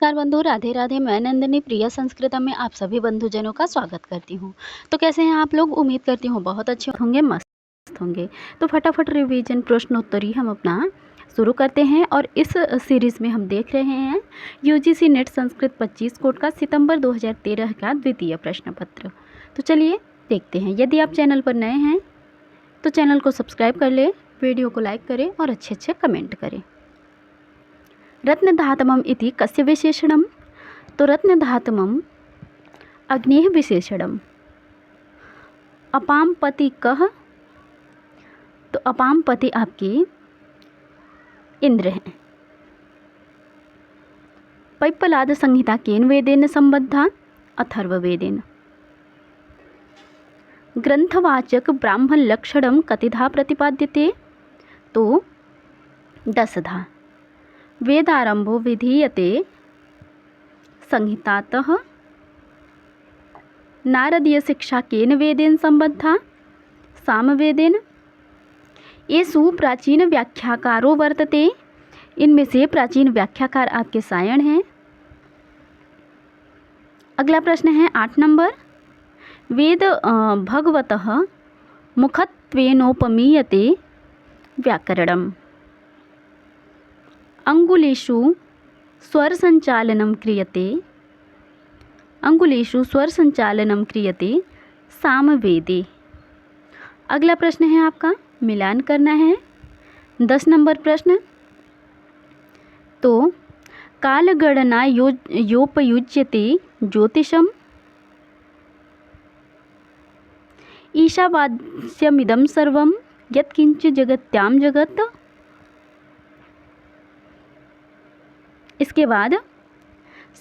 नमस्कार बंधु, राधे राधे। मैं नंदिनी प्रिया संस्कृतम में आप सभी बंधुजनों का स्वागत करती हूँ। तो कैसे हैं आप लोग? उम्मीद करती हूँ बहुत अच्छे होंगे, मस्त होंगे। तो फटाफट रिवीजन प्रश्नोत्तरी हम अपना शुरू करते हैं। और इस सीरीज़ में हम देख रहे हैं यूजीसी नेट संस्कृत 25 कोड का सितंबर 2013 का द्वितीय प्रश्न पत्र। तो चलिए देखते हैं। यदि आप चैनल पर नए हैं तो चैनल को सब्सक्राइब कर ले, वीडियो को लाइक करें और अच्छे कमेंट करें। रत्नधातमम इति कस्य विशेषणम? तो रत्नधातमम अग्नेः विशेषणम। अपाम पति कह? तो अपाम पति आपके इंद्र हैं। पैप्पलाद संहिता केन वेदेन संबद्धा? अथर्ववेदेन। ग्रंथवाचक ब्राह्मण लक्षणम कतिधा प्रतिपाद्यते? तो 10धा। वेदारंभो विधीयते संहितातः। नारदीय शिक्षा केन वेदेन संबद्धा? सामवेदेन। येषु प्राचीन व्याख्याकारो वर्तते? इनमें से प्राचीन व्याख्याकार आपके सायण हैं। अगला प्रश्न है 8 नंबर। वेद भगवतः मुखत्वेनोपमीयते व्याकरणम्। अंगुलेषु स्वर संचालनं क्रियते। अंगुलेषु स्वर संचालनं क्रियते सामवेदे। अगला प्रश्न है आपका, मिलान करना है। 10 नंबर प्रश्न। तो कालगणना योपयुज्यते ज्योतिषम। ईशावास्यमिदं सर्वं यत्किंच जगत्यां जगत्। इसके बाद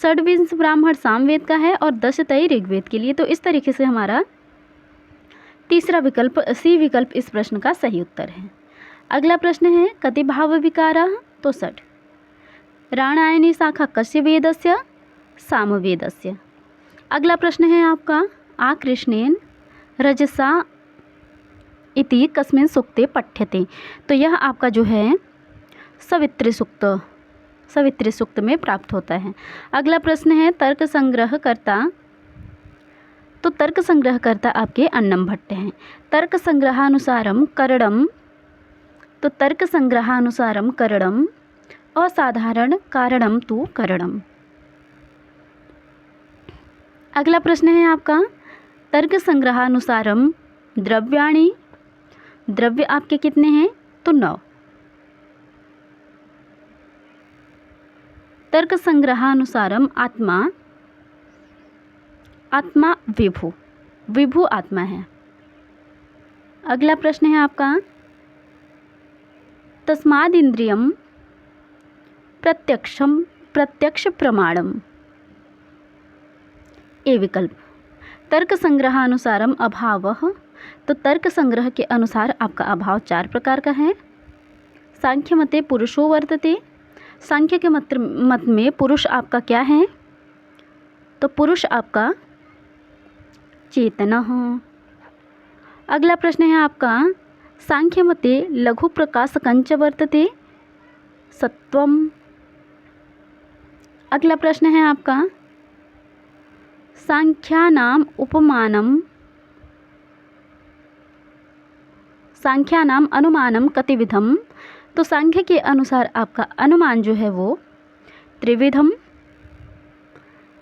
षड्विंश ब्राह्मण सामवेद का है और 10 ऋग्वेद के लिए। तो इस तरीके से हमारा तीसरा विकल्प, सी विकल्प इस प्रश्न का सही उत्तर है। अगला प्रश्न है कति भाव विकारा? तो 60। राणायनी शाखा कस्य वेदस्य? सामवेदस्य। अगला प्रश्न है आपका, आकृष्णेन रजसा इति कस्मिन् सूक्ते पठ्यते? तो यह आपका जो है सवित्री सूक्त में प्राप्त होता है। अगला प्रश्न है तर्क संग्रहकर्ता। तो तर्क संग्रहकर्ता आपके अन्नम भट्ट हैं। तर्क संग्रहानुसारम करणम। तो तर्क संग्रहानुसारम करणम असाधारण कारणम तु करणम। अगला प्रश्न है आपका, तर्क संग्रहानुसारम द्रव्याणि। द्रव्य आपके कितने हैं? तो 9। तर्क संग्रहानुसारम आत्मा। आत्मा विभु आत्मा है। अगला प्रश्न है आपका, तस्माद् इंद्रियम प्रत्यक्ष प्रमाणम। ए विकल्प। तर्क संग्रहानुसारम अभावः। तो तर्क संग्रह के अनुसार आपका अभाव 4 प्रकार का है। सांख्य मते पुरुषो वर्तते। सांख्य के मत में पुरुष आपका क्या है? तो पुरुष आपका चेतना हो। अगला प्रश्न है आपका, सांख्य मते लघु प्रकाशकंच वर्तते सत्वम। अगला प्रश्न है आपका, सांख्यानाम अनुमानम कतिविधम। तो सांख्य के अनुसार आपका अनुमान जो है वो त्रिविधम।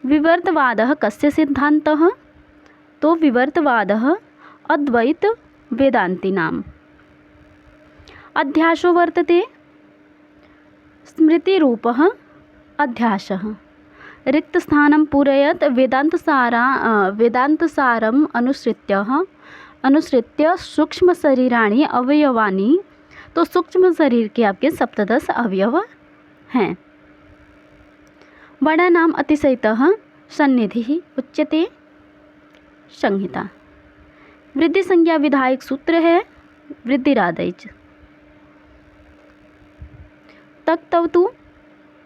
विवर्तवादः कस्य सिद्धान्तः? तो विवर्तवादः अद्वैत वेदांतिनाम्। अध्यासो वर्तते स्मृतिरूपः अध्यासः। रिक्तस्थानं पूरयत् वेदान्तसारम् अनुसृत्य सूक्ष्म शरीराणि अवयवानि। तो सूक्ष्म शरीर के आपके 17 अवयव हैं। वर्णानाम् अतिशयतः सन्निधिः उच्यते संहिता। वृद्धि संज्ञा विधायक सूत्र है वृद्धिरादैच। तक्तवतु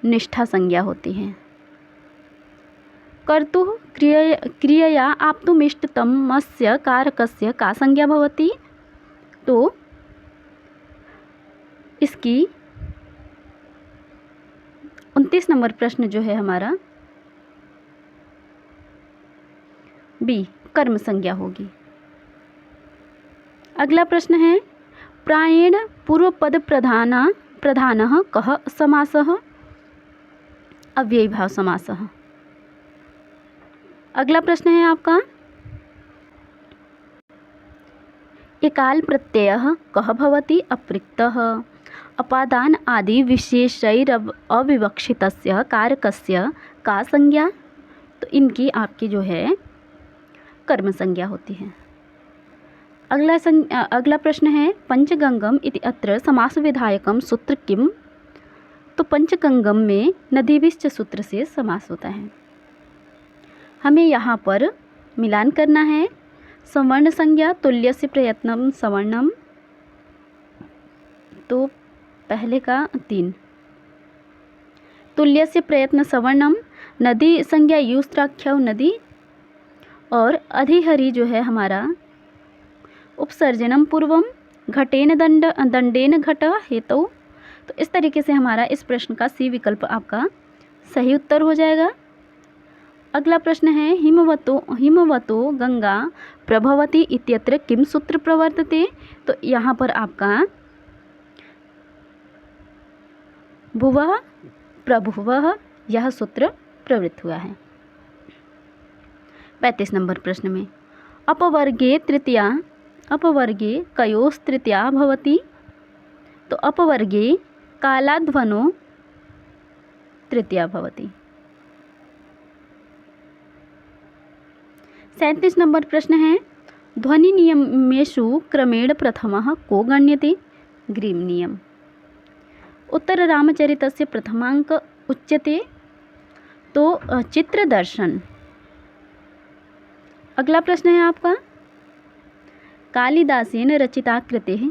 निष्ठा संज्ञा होती है। कर्तुः क्रियया आप्तुमिष्टतमस्य कारकस्य का संज्ञा भवति? तो इसकी 29 नंबर प्रश्न जो है हमारा बी कर्म संज्ञा होगी। अगला प्रश्न है प्रायेण पूर्वपद प्रधानः कः समासः? अव्ययीभाव समासः। अगला प्रश्न है आपका एकाल प्रत्ययः कः भवति? अप्रिक्तः। अपादान आदि विशेषैर अविवक्षितस्य कारकस्य का संज्ञा? तो इनकी आपकी जो है कर्म संज्ञा होती है। अगला प्रश्न है पंचगंगम इति अत्र समास विधायकम सूत्र किम? तो पंचगंगम में नदीविश्च सूत्र से समास होता है। हमें यहाँ पर मिलान करना है। सवर्ण संज्ञा तुल्यस्य प्रयत्नम सवर्णम, तो पहले का 3 तुल्यस्य प्रयत्न सवर्णम, नदी संज्ञा युस्त्राख्यव नदी, और अधिहरि जो है हमारा उपसर्जनम पूर्वम, घटेन दंडेन घट हेतु। तो इस तरीके से हमारा इस प्रश्न का सी विकल्प आपका सही उत्तर हो जाएगा। अगला प्रश्न है हिमवतो गंगा प्रभवती इत्यत्र किम सूत्र प्रवर्तते? तो यहाँ पर आपका भुवः प्रभुवः यह सूत्र प्रवृत्त हुआ है। 35 नंबर प्रश्न में अपवर्गे कयोस्तृतीया भवति? तो अपवर्गे कालाध्वनो तृतीया भवति। 37 नंबर प्रश्न है ध्वनि नियमेषु क्रमेण प्रथमः को गण्यते? ग्रीम नियम। उत्तर रामचरितस्य प्रथमांक उच्यते? तो चित्रदर्शन। अगला प्रश्न है आपका कालिदासेन रचिता कृतेः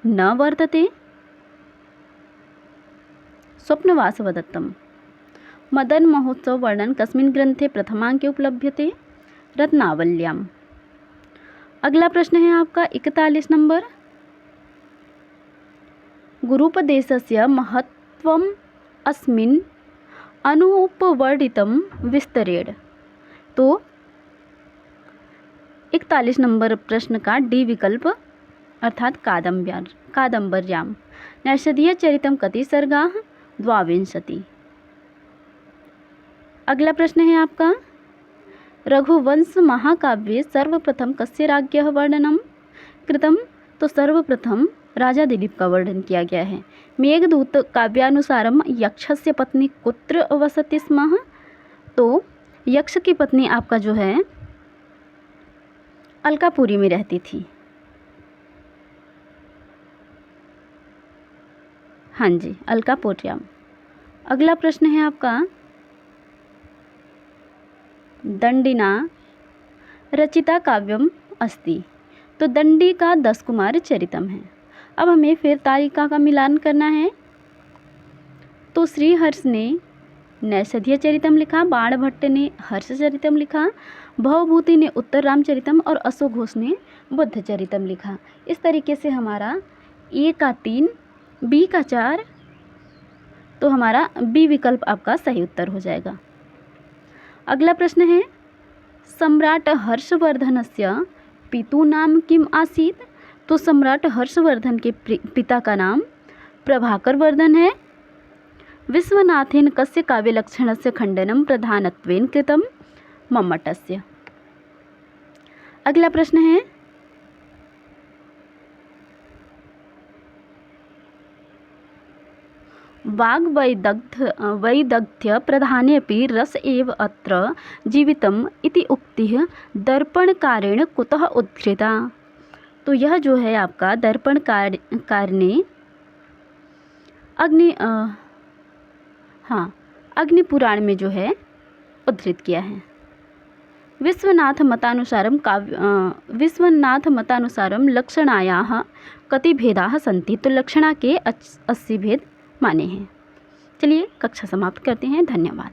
न वर्तते? स्वप्नवासवदत्तम। मदन महोत्सव वर्णन कस्मिन् ग्रंथे प्रथमांके उपलभ्यते? रत्नावल्याम। अगला प्रश्न है आपका 41 नंबर गुरुपदेशस्य महत्वम् अस्मिन् अनुपवर्णितं विस्तरेण। तो 41 नंबर प्रश्न का डी विकल्प अर्थात कादम्बर्याम। नैषधीयचरितं कति सर्गाः? 22। अगला प्रश्न है आपका रघुवंश महाकाव्ये सर्वप्रथम कस्य राज्ञः वर्णनं कृतं? तो सर्वप्रथम राजा दिलीप का वर्णन किया गया है। मेघदूत काव्यानुसारम यक्षस्य पत्नी कुत्र वसति स्म? तो यक्ष की पत्नी आपका जो है अलकापुरी में रहती थी। हाँ जी, अलकापुर्याम। अगला प्रश्न है आपका दंडिना रचिता काव्यम अस्ति? तो दंडी का 10 कुमार चरितम है। अब हमें फिर तालिका का मिलान करना है। तो श्रीहर्ष ने नैषधीय चरितम लिखा, बाणभट्ट ने हर्ष चरितम लिखा, भवभूति ने उत्तर रामचरितम और अशोक घोष ने बुद्ध चरितम लिखा। इस तरीके से हमारा ए का 3, बी का 4, तो हमारा बी विकल्प आपका सही उत्तर हो जाएगा। अगला प्रश्न है सम्राट हर्षवर्धनस्य पितु नाम किम आसीत्? तो सम्राट हर्षवर्धन के पिता का नाम प्रभाकर वर्धन है। विश्वनाथेन कस्य काव्यलक्षणस्य खंडनं प्रधानत्वेन कृतं? मम्मटस्य। अगला प्रश्न है वाग्वैदग्ध्य प्रधानेऽपि रस एव अत्र जीवितम् इति उक्तिः दर्पणकारेण कुतः उद्धृता? तो यह जो है आपका दर्पणकार ने अग्नि पुराण में जो है उद्धृत किया है। विश्वनाथ मतानुसारम लक्षणायाः कति भेदाः सन्ति? तो लक्षणा के 80 भेद माने हैं। चलिए कक्षा समाप्त करते हैं। धन्यवाद।